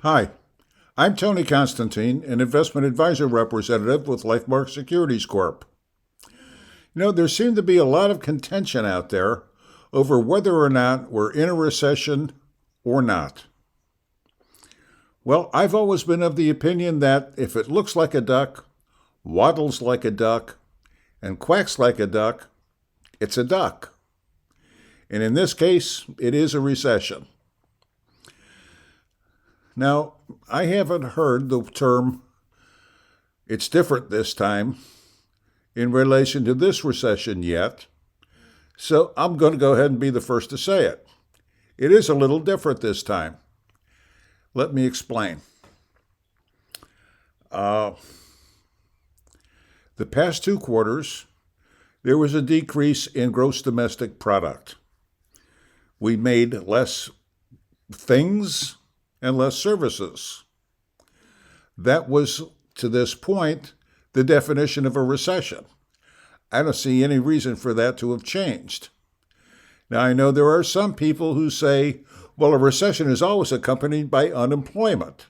Hi, I'm Tony Constantine, an investment advisor representative with LifeMark Securities Corp. There seemed to be a lot of contention out there over whether or not we're in a recession or not. Well, I've always been of the opinion that if it looks like a duck, waddles like a duck, and quacks like a duck, it's a duck. And in this case, it is a recession. Now, I haven't heard the term, it's different this time, in relation to this recession yet, so I'm going to go ahead and be the first to say it. It is a little different this time. Let me explain. The past 2 quarters, there was a decrease in gross domestic product. We made less things and less services. That was, to this point, the definition of a recession. I don't see any reason for that to have changed. Now, I know there are some people who say, well, a recession is always accompanied by unemployment,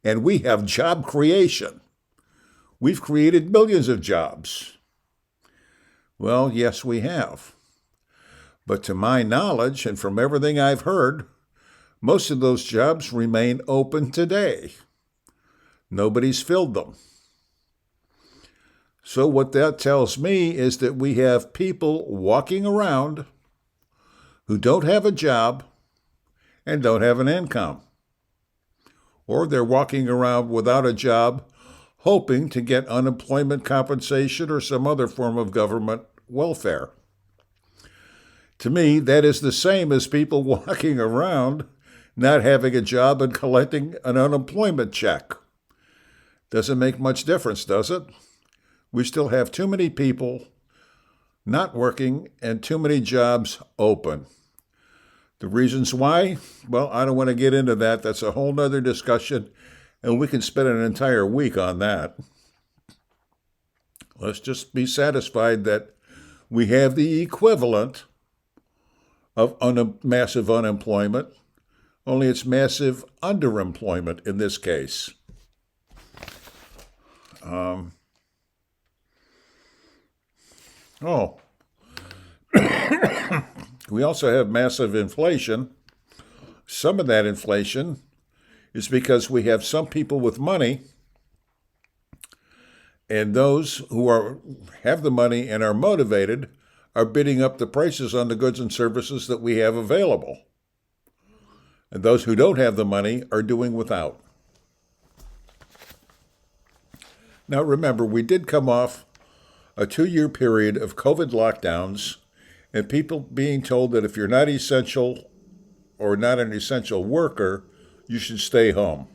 and we have job creation. We've created millions of jobs. Well, yes, we have. But to my knowledge, and from everything I've heard, most of those jobs remain open today. Nobody's filled them. So what that tells me is that we have people walking around who don't have a job and don't have an income. Or they're walking around without a job, hoping to get unemployment compensation or some other form of government welfare. To me, that is the same as people walking around not having a job and collecting an unemployment check. Doesn't make much difference, does it? We still have too many people not working and too many jobs open. The reasons why? Well, I don't want to get into that. That's a whole nother discussion, and we can spend an entire week on that. Let's just be satisfied that we have the equivalent of massive unemployment, only it's massive underemployment in this case. We also have massive inflation. Some of that inflation is because we have some people with money, and those who have the money and are motivated are bidding up the prices on the goods and services that we have available. And those who don't have the money are doing without. Now remember, we did come off a 2-year period of COVID lockdowns and people being told that if you're not essential or not an essential worker, you should stay home.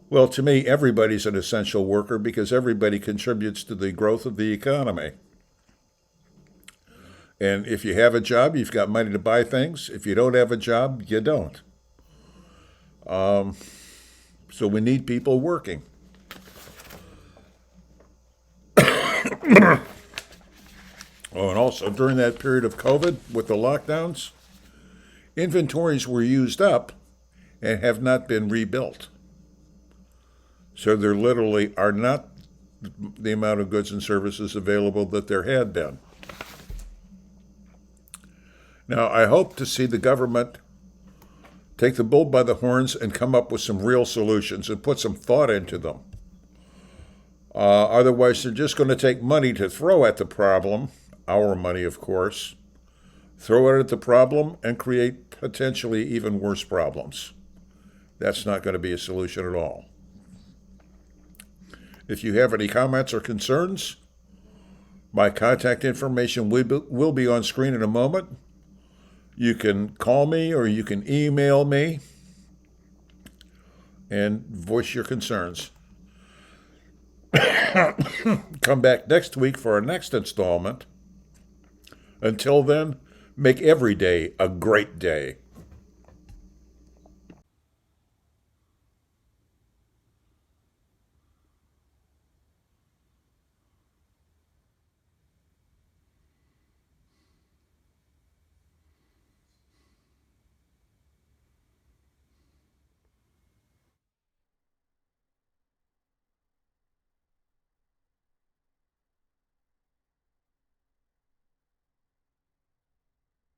Well, to me, everybody's an essential worker because everybody contributes to the growth of the economy. And if you have a job, you've got money to buy things. If you don't have a job, you don't. So we need people working. And also during that period of COVID with the lockdowns, inventories were used up and have not been rebuilt. So there literally are not the amount of goods and services available that there had been. Now, I hope to see the government take the bull by the horns and come up with some real solutions and put some thought into them. Otherwise, they're just going to take money to throw at the problem, our money, of course, throw it at the problem and create potentially even worse problems. That's not going to be a solution at all. If you have any comments or concerns, my contact information will be on screen in a moment. You can call me or you can email me and voice your concerns. Come back next week for our next installment. Until then, make every day a great day.